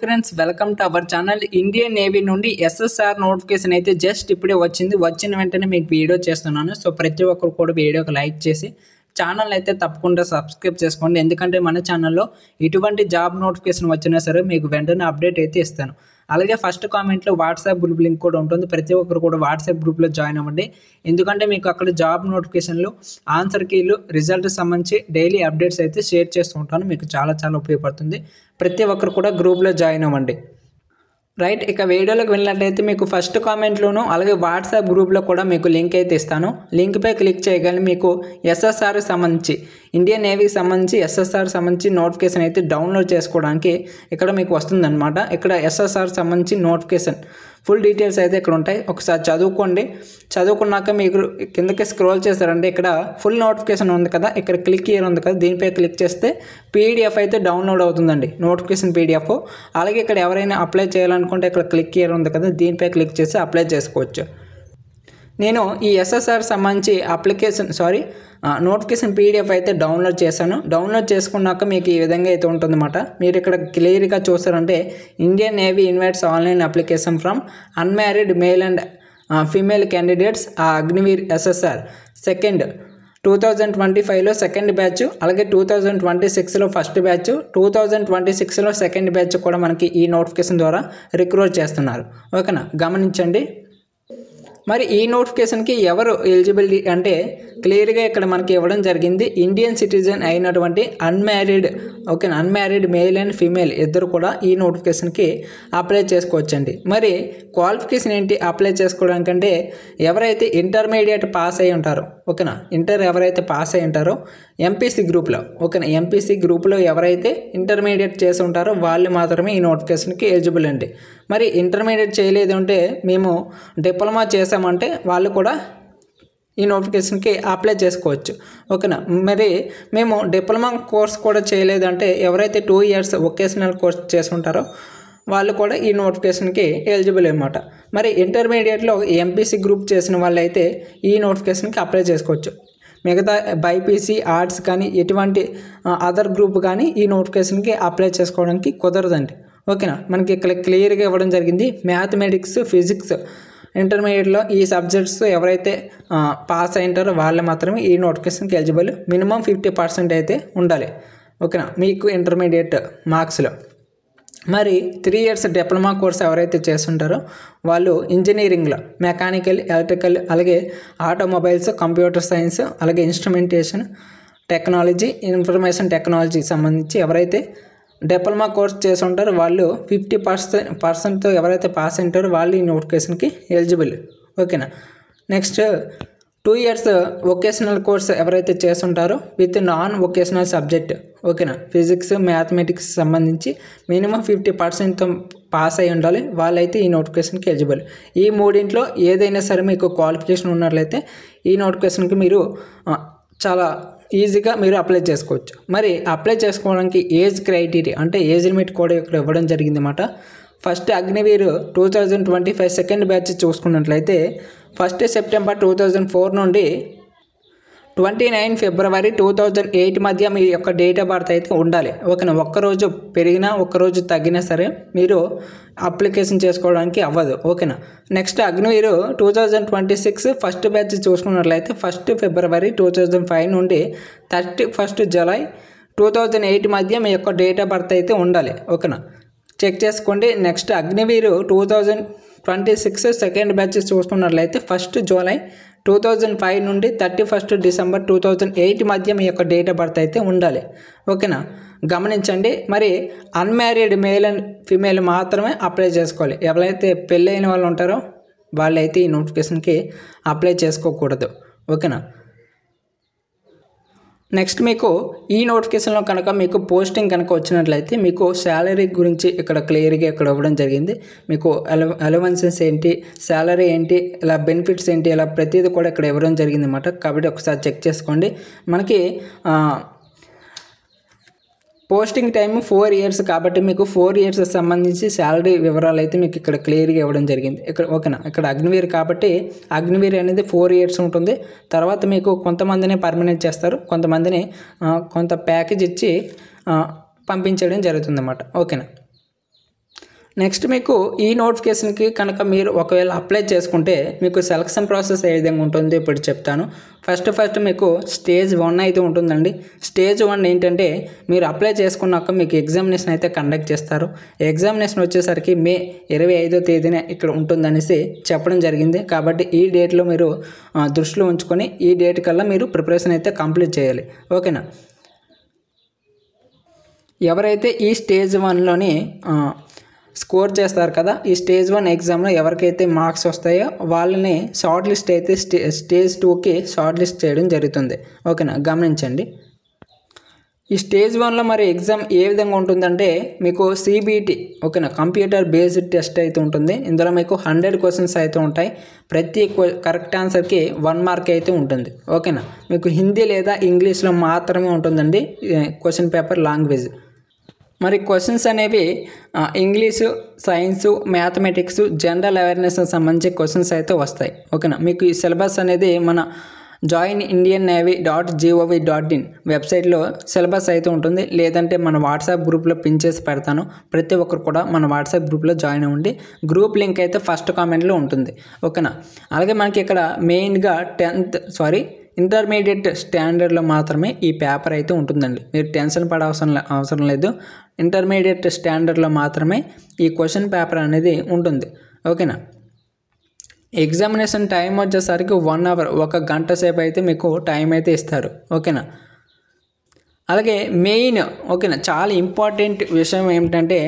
Friends welcome to our channel. Indian navy నుండి SSR notification అయితే just ఇప్పుడే వచ్చింది. వచ్చిన వెంటనే మీకు వీడియో చేస్తున్నాను. సో ప్రతి ఒక్కరు కూడా వీడియోకి లైక్ చేసి ఛానల్ అయితే తప్పకుండా సబ్స్క్రైబ్ చేసుకోండి. ఎందుకంటే మన ఛానల్లో ఇటువంటి జాబ్ నోటిఫికేషన్ వచ్చినా సరే మీకు వెంటనే అప్డేట్ అయితే ఇస్తాను. అలాగే ఫస్ట్ కామెంట్లో వాట్సాప్ గ్రూప్ లింక్ కూడా ఉంటుంది. ప్రతి ఒక్కరు కూడా వాట్సాప్ గ్రూప్లో జాయిన్ అవ్వండి. ఎందుకంటే మీకు అక్కడ జాబ్ నోటిఫికేషన్లు, ఆన్సర్ కీలు, రిజల్ట్ సంబంధించి డైలీ అప్డేట్స్ అయితే షేర్ చేస్తూ ఉంటాను. మీకు చాలా ఉపయోగపడుతుంది. ప్రతి ఒక్కరు కూడా గ్రూప్లో జాయిన్ అవ్వండి. రైట్, ఇక వీడియోలోకి వెళ్ళినట్లయితే మీకు ఫస్ట్ కామెంట్లోను అలాగే వాట్సాప్ గ్రూప్లో కూడా మీకు లింక్ అయితే ఇస్తాను. లింక్పై క్లిక్ చేయగానే మీకు ఎస్ఎస్ఆర్కి సంబంధించి, ఇండియన్ నేవీకి సంబంధించి ఎస్ఎస్ఆర్ సంబంధించి నోటిఫికేషన్ అయితే డౌన్లోడ్ చేసుకోవడానికి ఇక్కడ మీకు వస్తుందన్నమాట. ఇక్కడ ఎస్ఎస్ఆర్ సంబంధించి నోటిఫికేషన్ ఫుల్ డీటెయిల్స్ అయితే ఇక్కడ ఉంటాయి. ఒకసారి చదువుకోండి. చదువుకున్నాక మీకు కిందకి స్క్రోల్ చేస్తారంటే ఇక్కడ ఫుల్ నోటిఫికేషన్ ఉంది కదా, ఇక్కడ క్లిక్ హియర్ ఉంది కదా, దీనిపై క్లిక్ చేస్తే పీడిఎఫ్ అయితే డౌన్లోడ్ అవుతుందండి, నోటిఫికేషన్ పీడిఎఫ్. అలాగే ఇక్కడ ఎవరైనా అప్లై చేయాలనుకుంటే ఇక్కడ క్లిక్ హియర్ ఉంది కదా, దీనిపై క్లిక్ చేసి అప్లై చేసుకోవచ్చు. నేను ఈ ఎస్ఎస్ఆర్ సంబంధించి నోటిఫికేషన్ పీడిఎఫ్ అయితే డౌన్లోడ్ చేశాను. డౌన్లోడ్ చేసుకున్నాక మీకు ఈ విధంగా అయితే ఉంటుందన్నమాట. మీరు ఇక్కడ క్లియర్గా చూస్తారంటే Indian navy invites online application from unmarried male and female candidates Agniveer SSR second 2025లో సెకండ్ బ్యాచ్, అలాగే 2026లో ఫస్ట్ బ్యాచ్, 2026లో సెకండ్ బ్యాచ్ కూడా మనకి ఈ నోటిఫికేషన్ ద్వారా రిక్రూట్ చేస్తున్నారు. ఓకేనా, గమనించండి. మరి ఈ నోటిఫికేషన్కి ఎవరు ఎలిజిబిలిటీ అంటే క్లియర్గా ఇక్కడ మనకి ఇవ్వడం జరిగింది. ఇండియన్ సిటిజన్ అయినటువంటి అన్మ్యారీడ్ మేల్ అండ్ ఫీమేల్ ఇద్దరు కూడా ఈ నోటిఫికేషన్కి అప్లై చేసుకోవచ్చండి. మరి క్వాలిఫికేషన్ ఏంటి అప్లై చేసుకోవడానికంటే ఎవరైతే ఇంటర్మీడియట్ పాస్ అయి ఉంటారో, ఓకేనా, ఎవరైతే పాస్ అయి ఉంటారో ఎంపీసీ గ్రూప్లో, ఓకేనా, ఎంపీసీ గ్రూప్లో ఎవరైతే ఇంటర్మీడియట్ చేసి ఉంటారో వాళ్ళు మాత్రమే ఈ నోటిఫికేషన్కి ఎలిజిబుల్ అండి. మరి ఇంటర్మీడియట్ చేయలేదు అంటే మేము డిప్లొమా చేసామంటే వాళ్ళు కూడా ఈ నోటిఫికేషన్కి అప్లై చేసుకోవచ్చు. ఓకేనా, మరి మేము డిప్లొమా కోర్స్ కూడా చేయలేదంటే ఎవరైతే 2 ఇయర్స్ వొకేషనల్ కోర్స్ చేసి ఉంటారో వాళ్ళు కూడా ఈ నోటిఫికేషన్కి ఎలిజిబుల్ అన్నమాట. మరి ఇంటర్మీడియట్లో ఎంపీసీ గ్రూప్ చేసిన వాళ్ళైతే ఈ నోటిఫికేషన్కి అప్లై చేసుకోవచ్చు. మిగతా బైపీసీ, ఆర్ట్స్ కానీ ఎటువంటి అదర్ గ్రూప్ కానీ ఈ నోటిఫికేషన్కి అప్లై చేసుకోవడానికి కుదరదండి. ఓకేనా, మనకి ఇక్కడ క్లియర్గా ఇవ్వడం జరిగింది. మ్యాథమెటిక్స్, ఫిజిక్స్ ఇంటర్మీడియట్లో ఈ సబ్జెక్ట్స్ ఎవరైతే పాస్ అయింటారో వాళ్ళు మాత్రమే ఈ నోటిఫికేషన్కి ఎలిజిబుల్. మినిమం 50% అయితే ఉండాలి. ఓకేనా, మీకు ఇంటర్మీడియట్ మార్క్స్లో. మరి 3 ఇయర్స్ డిప్లొమా కోర్స్ ఎవరైతే చేస్తుంటారో వాళ్ళు ఇంజనీరింగ్లో మెకానికల్, ఎలక్ట్రికల్, అలాగే ఆటోమొబైల్స్, కంప్యూటర్ సైన్స్, అలాగే ఇన్స్ట్రుమెంటేషన్ టెక్నాలజీ, ఇన్ఫర్మేషన్ టెక్నాలజీ సంబంధించి ఎవరైతే డిప్లొమా కోర్స్ చేసి ఉంటారో వాళ్ళు 50% ఎవరైతే పాస్ ఉంటారో వాళ్ళు ఈ నోటిఫికేషన్కి ఎలిజిబుల్. ఓకేనా, నెక్స్ట్ 2 ఇయర్స్ వొకేషనల్ కోర్స్ ఎవరైతే చేస్తుంటారో విత్ నాన్ వొకేషనల్ సబ్జెక్ట్, ఓకేనా, ఫిజిక్స్, మ్యాథమెటిక్స్ సంబంధించి మినిమం 50% పాస్ అయి ఉండాలి, వాళ్ళైతే ఈ నోటిఫికేషన్కి ఎలిజిబుల్. ఈ మూడింట్లో ఏదైనా సరే మీకు క్వాలిఫికేషన్ ఉన్నట్లయితే ఈ నోటిఫికేషన్కి మీరు చాలా ఈజీగా మీరు అప్లై చేసుకోవచ్చు. మరి అప్లై చేసుకోవడానికి ఏజ్ క్రైటీరియా అంటే ఏజ్ లిమిట్ కూడా ఇక్కడ ఇవ్వడం జరిగింది అన్నమాట. ఫస్ట్ అగ్నివీర్ 2025 సెకండ్ బ్యాచ్ చూసుకున్నట్లయితే 1 సెప్టెంబర్ 2004 నుండి 29 ఫిబ్రవరి 2008 మధ్య మీ యొక్క డేట్ ఆఫ్ బర్త్ అయితే ఉండాలి. ఓకేనా, ఒక్కరోజు పెరిగినా ఒక్కరోజు తగ్గినా సరే మీరు అప్లికేషన్ చేసుకోవడానికి అవ్వదు. ఓకేనా, నెక్స్ట్ అగ్నివీర్ 2026 ఫస్ట్ బ్యాచ్ చూసుకున్నట్లయితే 1 ఫిబ్రవరి 2005 నుండి 31 జూలై 2008 మధ్య మీ యొక్క డేట్ ఆఫ్ బర్త్ అయితే ఉండాలి. ఓకేనా, చెక్ చేసుకోండి. నెక్స్ట్ అగ్నివీర్ 2026 సెకండ్ బ్యాచ్ చూసుకున్నట్లయితే 1 జూలై 2005 నుండి 31 డిసెంబర్ 2008 మధ్య మీ యొక్క డేట్ ఆఫ్ బర్త్ అయితే ఉండాలి. ఓకేనా, గమనించండి. మరి అన్మ్యారీడ్ మేల్ అండ్ ఫీమేల్ మాత్రమే అప్లై చేసుకోవాలి. ఎవరైతే పెళ్ళైన వాళ్ళు ఉంటారో వాళ్ళైతే ఈ నోటిఫికేషన్కి అప్లై చేసుకోకూడదు. ఓకేనా, నెక్స్ట్ మీకు ఈ నోటిఫికేషన్లో కనుక మీకు పోస్టింగ్ కనుక వచ్చినట్లయితే మీకు శాలరీ గురించి ఇక్కడ క్లియర్గా ఇక్కడ ఇవ్వడం జరిగింది. మీకు అలవెన్సెస్ ఏంటి, శాలరీ ఏంటి, ఇలా బెనిఫిట్స్ ఏంటి, ఇలా ప్రతిదీ కూడా ఇక్కడ ఇవ్వడం జరిగింది అన్నమాట. కాబట్టి ఒకసారి చెక్ చేసుకోండి. మనకి పోస్టింగ్ టైం 4 ఇయర్స్ కాబట్టి మీకు 4 ఇయర్స్ సంబంధించి శాలరీ వివరాలు అయితే మీకు ఇక్కడ క్లియర్గా ఇవ్వడం జరిగింది. ఇక్కడ ఓకేనా, ఇక్కడ అగ్నివీర్ కాబట్టి అగ్నివీర్ అనేది 4 ఇయర్స్ ఉంటుంది. తర్వాత మీకు కొంతమందిని పర్మనెంట్ చేస్తారు, కొంతమందిని కొంత ప్యాకేజ్ ఇచ్చి పంపించడం జరుగుతుంది అన్నమాట. ఓకేనా, నెక్స్ట్ మీకు ఈ నోటిఫికేషన్కి కనుక మీరు ఒకవేళ అప్లై చేసుకుంటే మీకు సెలక్షన్ ప్రాసెస్ ఏ విధంగా ఉంటుందో ఇప్పుడు చెప్తాను. ఫస్ట్ మీకు స్టేజ్ 1 అయితే ఉంటుందండి. స్టేజ్ 1 ఏంటంటే మీరు అప్లై చేసుకున్నాక మీకు ఎగ్జామినేషన్ అయితే కండక్ట్ చేస్తారు. ఎగ్జామినేషన్ వచ్చేసరికి మే 25వ తేదీన ఇక్కడ ఉంటుందనేసి చెప్పడం జరిగింది. కాబట్టి ఈ డేట్లో మీరు దృష్టిలో ఉంచుకొని ఈ డేట్ కల్లా మీరు ప్రిపరేషన్ అయితే కంప్లీట్ చేయాలి. ఓకేనా. ఎవరైతే ఈ స్టేజ్ 1లోని స్కోర్ చేస్తారు కదా, ఈ స్టేజ్ 1 ఎగ్జామ్లో ఎవరికైతే మార్క్స్ వస్తాయో వాళ్ళని షార్ట్ లిస్ట్ అయితే స్టేజ్ 2కి షార్ట్ లిస్ట్ చేయడం జరుగుతుంది. ఓకేనా, గమనించండి. ఈ స్టేజ్ 1లో మరి ఎగ్జామ్ ఏ విధంగా ఉంటుందంటే మీకు CBT ఓకేనా, కంప్యూటర్ బేస్డ్ టెస్ట్ అయితే ఉంటుంది. ఇందులో మీకు 100 క్వశ్చన్స్ అయితే ఉంటాయి. ప్రతి కరెక్ట్ ఆన్సర్కి 1 మార్క్ అయితే ఉంటుంది. ఓకేనా, మీకు హిందీ లేదా ఇంగ్లీష్లో మాత్రమే ఉంటుందండి క్వశ్చన్ పేపర్ లాంగ్వేజ్. మరి క్వశ్చన్స్ అనేవి English, science, mathematics, general awareness సంబంధించి క్వశ్చన్స్ అయితే వస్తాయి. ఓకేనా, మీకు ఈ సిలబస్ అనేది మన joinindiannavy.gov.in వెబ్సైట్లో సిలబస్ అయితే ఉంటుంది. లేదంటే మన వాట్సాప్ గ్రూప్లో పిన్ చేసి పెడతాను. ప్రతి ఒక్కరు కూడా మన వాట్సాప్ గ్రూప్లో జాయిన్ అవ్వండి. గ్రూప్ లింక్ అయితే ఫస్ట్ కామెంట్లో ఉంటుంది. ఓకేనా. అలాగే మనకి ఇక్కడ మెయిన్గా ఇంటర్మీడియట్ స్టాండర్డ్లో మాత్రమే ఈ పేపర్ అయితే ఉంటుందండి. మీరు టెన్షన్ పడే అవసరం లేదు. ఇంటర్మీడియట్ స్టాండర్డ్లో మాత్రమే ఈ క్వశ్చన్ పేపర్ అనేది ఉంటుంది. ఓకేనా. ఎగ్జామినేషన్ టైం వచ్చేసరికి 1 అవర్, 1 గంట సేపు అయితే మీకు టైం అయితే ఇస్తారు. ఓకేనా. అలాగే మెయిన్ ఓకేనా చాలా ఇంపార్టెంట్ విషయం ఏమిటంటే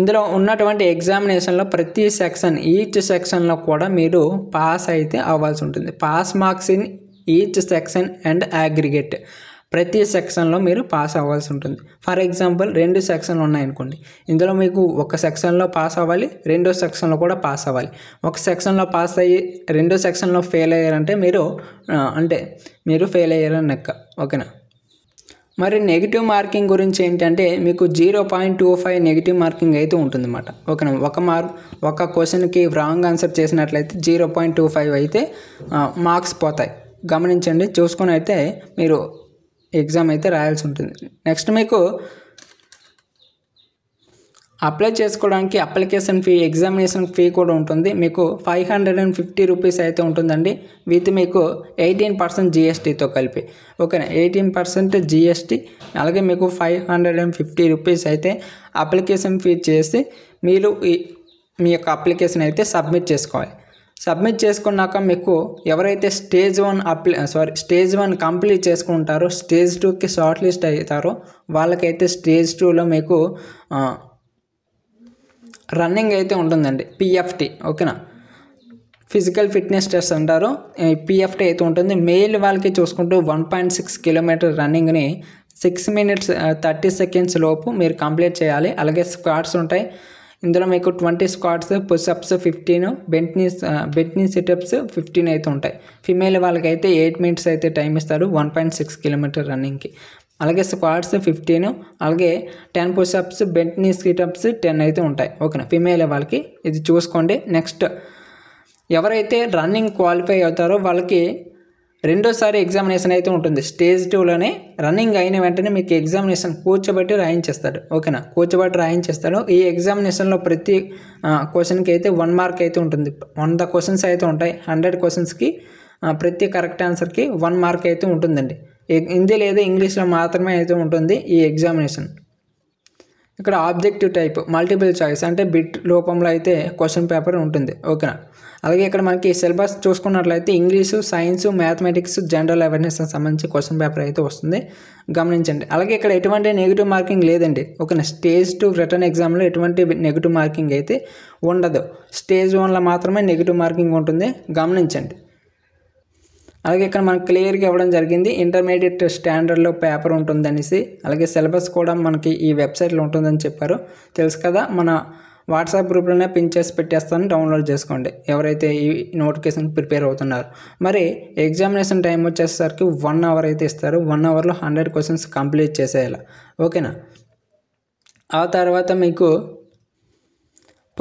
ఇందులో ఉన్నటువంటి ఎగ్జామినేషన్లో ప్రతి సెక్షన్ ఈచ్ సెక్షన్లో కూడా మీరు పాస్ అయితే అవ్వాల్సి ఉంటుంది. Pass marks in each section and aggregate, ప్రతి సెక్షన్లో మీరు పాస్ అవ్వాల్సి ఉంటుంది. ఫర్ ఎగ్జాంపుల్ 2 సెక్షన్లు ఉన్నాయనుకోండి, ఇందులో మీకు ఒక సెక్షన్లో పాస్ అవ్వాలి, 2వ సెక్షన్లో కూడా పాస్ అవ్వాలి. ఒక సెక్షన్లో పాస్ అయ్యి 2వ సెక్షన్లో ఫెయిల్ అయ్యారంటే మీరు ఫెయిల్ అయ్యారని లెక్క. ఓకేనా. మరి నెగిటివ్ మార్కింగ్ గురించి ఏంటంటే మీకు 0.25 నెగిటివ్ మార్కింగ్ అయితే ఉంటుందన్నమాట. ఓకేనా. ఒక క్వశ్చన్కి రాంగ్ ఆన్సర్ చేసినట్లయితే 0.25 అయితే మార్క్స్ పోతాయి. గమనించండి, చూసుకొని అయితే మీరు ఎగ్జామ్ అయితే రాయాల్సి ఉంటుంది. నెక్స్ట్ మీకు అప్లై చేసుకోవడానికి అప్లికేషన్ ఫీ, ఎగ్జామినేషన్ ఫీ కూడా ఉంటుంది. మీకు 550 రూపీస్ అయితే ఉంటుందండి. విత్ మీకు 18% GSTతో కలిపి. ఓకేనా, 18% GST. అలాగే మీకు 550 రూపీస్ అయితే అప్లికేషన్ ఫీ చేసి మీరు మీ యొక్క అప్లికేషన్ అయితే సబ్మిట్ చేసుకోవాలి. సబ్మిట్ చేసుకున్నాక మీకు ఎవరైతే స్టేజ్ 1 కంప్లీట్ చేసుకుంటారో స్టేజ్ 2కి షార్ట్ లిస్ట్ అవుతారో వాళ్ళకైతే స్టేజ్ 2లో మీకు రన్నింగ్ అయితే ఉంటుందండి, PFT. ఓకేనా, ఫిజికల్ ఫిట్నెస్ టెస్ట్ అంటారు. PFT అయితే ఉంటుంది. మెయిల్ వాళ్ళకి చూసుకుంటూ 1.6 కిలోమీటర్ రన్నింగ్ని 6 minutes 30 seconds లోపు మీరు కంప్లీట్ చేయాలి. అలాగే స్క్వాట్స్ ఉంటాయి. ఇందులో మీకు 20 స్క్వాట్స్, పుషప్స్ 15, బెంట్ నీ సిటప్స్ 15 అయితే ఉంటాయి. ఫిమేల్ వాళ్ళకైతే 8 minutes అయితే టైం ఇస్తారు 1.6 కిలోమీటర్ రన్నింగ్కి. అలాగే స్క్వాట్స్ 15, అలాగే 10 పుషప్స్, బెంట్ నీ సిటప్స్ 10 అయితే ఉంటాయి. ఓకేనా, ఫిమేల్ వాళ్ళకి ఇది చూసుకోండి. నెక్స్ట్ ఎవరైతే రన్నింగ్ క్వాలిఫై అవుతారో వాళ్ళకి రెండోసారి ఎగ్జామినేషన్ అయితే ఉంటుంది. స్టేజ్ 2లోనే రన్నింగ్ అయిన వెంటనే మీకు ఎగ్జామినేషన్ కూర్చోబెట్టి రాయించేస్తాడు. ఓకేనా, కూర్చోబెట్టి రాయించేస్తాడు. ఈ ఎగ్జామినేషన్లో ప్రతి క్వశ్చన్కి అయితే 1 మార్క్ అయితే ఉంటుంది. 100 క్వశ్చన్స్ అయితే ఉంటాయి. 100 క్వశ్చన్స్కి ప్రతి కరెక్ట్ ఆన్సర్కి 1 మార్క్ అయితే ఉంటుందండి. హిందీ లేదా ఇంగ్లీష్లో మాత్రమే అయితే ఉంటుంది ఈ ఎగ్జామినేషన్. ఇక్కడ ఆబ్జెక్టివ్ టైప్, మల్టిపుల్ చాయిస్ అంటే బిట్ రూపంలో అయితే క్వశ్చన్ పేపర్ ఉంటుంది. ఓకేనా. అలాగే ఇక్కడ మనకి సిలబస్ చూసుకున్నట్లయితే English, science, mathematics, general awareness సంబంధించి క్వశ్చన్ పేపర్ అయితే వస్తుంది. గమనించండి. అలాగే ఇక్కడ ఎటువంటి నెగిటివ్ మార్కింగ్ లేదండి. ఓకేనా, స్టేజ్ 2 రిటర్న్ ఎగ్జామ్లో ఎటువంటి నెగిటివ్ మార్కింగ్ అయితే ఉండదు. స్టేజ్ 1లో మాత్రమే నెగిటివ్ మార్కింగ్ ఉంటుంది. గమనించండి. అలాగే ఇక్కడ మనకు క్లియర్గా ఇవ్వడం జరిగింది ఇంటర్మీడియట్ స్టాండర్డ్లో పేపర్ ఉంటుందనేసి. అలాగే సిలబస్ కూడా మనకి ఈ వెబ్సైట్లో ఉంటుందని చెప్పారు. తెలుసు కదా, మన వాట్సాప్ గ్రూప్లోనే పిన్ చేసి పెట్టేస్తాను, డౌన్లోడ్ చేసుకోండి ఎవరైతే ఈ నోటిఫికేషన్ ప్రిపేర్ అవుతున్నారు. మరి ఎగ్జామినేషన్ టైం వచ్చేసరికి 1 అవర్ అయితే ఇస్తారు. 1 అవర్లో 100 క్వశ్చన్స్ కంప్లీట్ చేసేయాలి. ఓకేనా. ఆ తర్వాత మీకు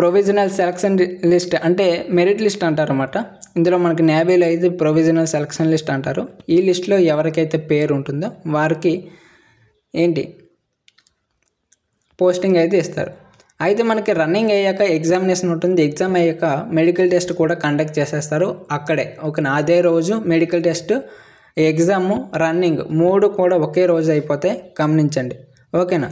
ప్రొవిజనల్ సెలక్షన్ లిస్ట్ అంటే మెరిట్ లిస్ట్ అంటారన్నమాట. ఇందులో మనకి నేవీలో అయితే ప్రొవిజనల్ సెలక్షన్ లిస్ట్ అంటారు. ఈ లిస్ట్లో ఎవరికైతే పేరు ఉంటుందో వారికి పోస్టింగ్ అయితే ఇస్తారు. అయితే మనకి రన్నింగ్ అయ్యాక ఎగ్జామినేషన్ ఉంటుంది. ఎగ్జామ్ అయ్యాక మెడికల్ టెస్ట్ కూడా కండక్ట్ చేసేస్తారు అక్కడే. ఓకేనా, అదే రోజు మెడికల్ టెస్ట్, ఎగ్జాము, రన్నింగ్ 3 కూడా ఒకే రోజు అయిపోతాయి, గమనించండి. ఓకేనా,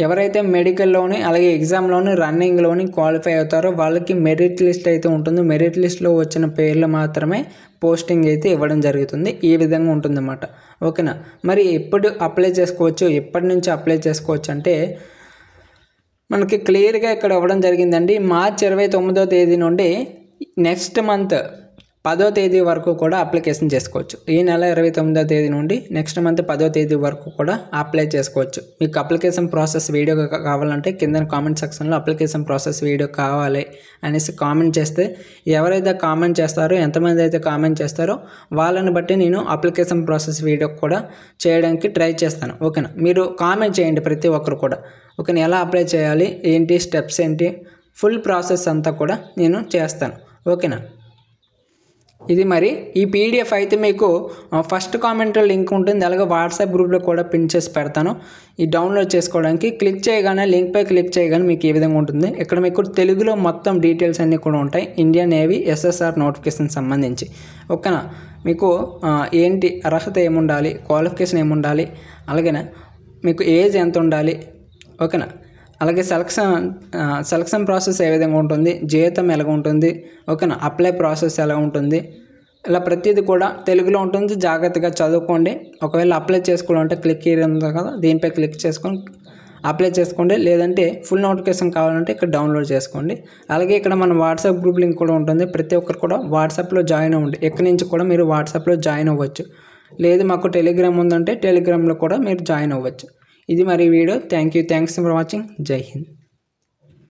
ఎవరైతే మెడికల్లోని అలాగే ఎగ్జామ్లోని రన్నింగ్లోని క్వాలిఫై అవుతారో వాళ్ళకి మెరిట్ లిస్ట్ అయితే ఉంటుంది. మెరిట్ లిస్ట్లో వచ్చిన పేర్లు మాత్రమే పోస్టింగ్ అయితే ఇవ్వడం జరుగుతుంది. ఈ విధంగా ఉంటుందన్నమాట. ఓకేనా, మరి ఎప్పుడు అప్లై చేసుకోవచ్చు, ఎప్పటి నుంచి అప్లై చేసుకోవచ్చు అంటే మనకి క్లియర్గా ఇక్కడ ఇవ్వడం జరిగిందండి. మార్చి 29వ తేదీ నుండి నెక్స్ట్ మంత్ 10వ తేదీ వరకు కూడా అప్లికేషన్ చేసుకోవచ్చు. ఈ నెల 29వ తేదీ నుండి నెక్స్ట్ మంత్ 10వ తేదీ వరకు కూడా అప్లై చేసుకోవచ్చు. మీకు అప్లికేషన్ ప్రాసెస్ వీడియో కావాలంటే కింద కామెంట్ సెక్షన్లో అప్లికేషన్ ప్రాసెస్ వీడియో కావాలి అనేసి కామెంట్ చేస్తే, ఎవరైతే కామెంట్ చేస్తారో, ఎంతమంది అయితే కామెంట్ చేస్తారో వాళ్ళని బట్టి నేను అప్లికేషన్ ప్రాసెస్ వీడియో కూడా చేయడానికి ట్రై చేస్తాను. ఓకేనా, మీరు కామెంట్ చేయండి ప్రతి ఒక్కరు కూడా. ఓకేనా, ఎలా అప్లై చేయాలి, ఏంటి స్టెప్స్ ఏంటి, ఫుల్ ప్రాసెస్ అంతా కూడా నేను చేస్తాను. ఓకేనా, ఇది మరి ఈ పీడిఎఫ్ అయితే మీకు ఫస్ట్ కామెంట్లో లింక్ ఉంటుంది, అలాగే వాట్సాప్ గ్రూప్లో కూడా పిన్ చేసి పెడతాను. ఈ డౌన్లోడ్ చేసుకోవడానికి క్లిక్ చేయగానే, లింక్పై క్లిక్ చేయగానే మీకు ఈ విధంగా ఉంటుంది. ఇక్కడ మీకు తెలుగులో మొత్తం డీటెయిల్స్ అన్నీ కూడా ఉంటాయి, ఇండియన్ నేవీ ఎస్ఎస్ఆర్ నోటిఫికేషన్ సంబంధించి. ఓకేనా, మీకు ఏంటి అర్హత ఏముండాలి, క్వాలిఫికేషన్ ఏముండాలి, అలాగే మీకు ఏజ్ ఎంత ఉండాలి, ఓకేనా, అలాగే సెలక్షన్ ప్రాసెస్ ఏ విధంగా ఉంటుంది, జీతం ఎలా ఉంటుంది, ఓకేనా, అప్లై ప్రాసెస్ ఎలా ఉంటుంది, ఇలా ప్రతిదీ కూడా తెలుగులో ఉంటుంది. జాగ్రత్తగా చదువుకోండి. ఒకవేళ అప్లై చేసుకోవాలంటే క్లిక్ హియర్ ఉంది కదా, దీనిపై క్లిక్ చేసుకొని అప్లై చేసుకోండి. లేదంటే ఫుల్ నోటిఫికేషన్ కావాలంటే ఇక్కడ డౌన్లోడ్ చేసుకోండి. అలాగే ఇక్కడ మన వాట్సాప్ గ్రూప్ లింక్ కూడా ఉంటుంది. ప్రతి ఒక్కరు కూడా వాట్సాప్లో జాయిన్ అవ్వండి. ఎక్కడి నుంచి కూడా మీరు వాట్సాప్లో జాయిన్ అవ్వచ్చు. లేదు మాకు టెలిగ్రామ్ ఉందంటే టెలిగ్రామ్లో కూడా మీరు జాయిన్ అవ్వచ్చు. ఇది మరి వీడియో. Thanks for watching. జై హింద్.